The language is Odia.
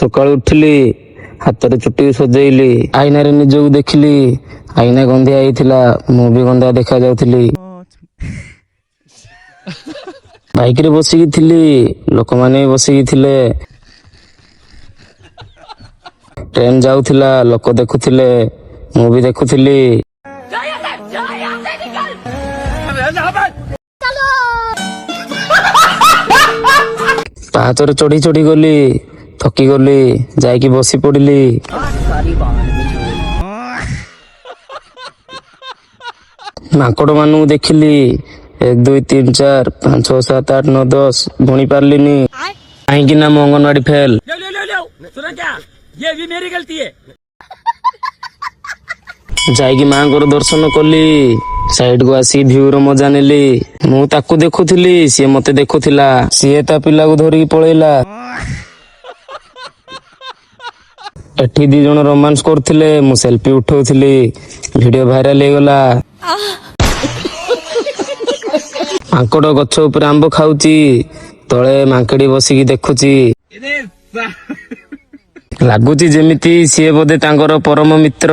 ସକାଳୁ ଉଠିଲି, ହାତରେ ଚୁଟି ସଜେଇଲି, ଆଇନାରେ ନିଜକୁ ଦେଖିଲି। ଆଇନା ଗନ୍ଧିଆ ହେଇଥିଲା, ମୁଁ ବି ଗନ୍ଧିଆ ଦେଖା ଯାଉଥିଲି। ବାଇକରେ ବସିକି ଥିଲି, ଲୋକମାନେ ବି ବସିକି ଥିଲେ। ଟ୍ରେନ ଯାଉଥିଲା, ଲୋକ ଦେଖୁଥିଲେ, ମୁଁ ବି ଦେଖୁଥିଲି। ପାହାଚରେ ଚଢି ଚଢି ଗଲି, ଥକି ଗଲି, ଯାଇକି ବସି ପଡିଲି। ମାଙ୍କଡ ମାନଙ୍କୁ ଦେଖିଲି, 1 2 3 4 5 6 7 8 9 10 ଗଣି ପାରିଲିନି, କାହିଁକି ନା ମୁଁ ଅଙ୍ଗନବାଡି ଫେଲ। ଯାଇକି ମାଙ୍କର ଦର୍ଶନ କଲି, ସାଇଡକୁ ଆସିକି ଭିଉର ମଜା ନେଲି। ମୁଁ ତାକୁ ଦେଖୁଥିଲି, ସିଏ ମତେ ଦେଖୁଥିଲା। ସିଏ ତା ପିଲାକୁ ଧରିକି ପଳେଇଲା। ଏଠି 2 ଜଣ ରୋମାନ୍ସ କରୁଥିଲେ, ମୁଁ ସେଲ୍ଫି ଉଠଉଥିଲି। ଭିଡିଓ ଭାଇରାଲ ହେଇଗଲା। ମାଙ୍କଡ ଗଛ ଉପରେ ଆମ୍ବ ଖାଉଛି, ତଳେ ମାଙ୍କଡି ବସିକି ଦେଖୁଛି। ଲାଗୁଛି ଯେମିତି ସିଏ ବୋଧେ ତାଙ୍କର ପରମ ମିତ୍ର।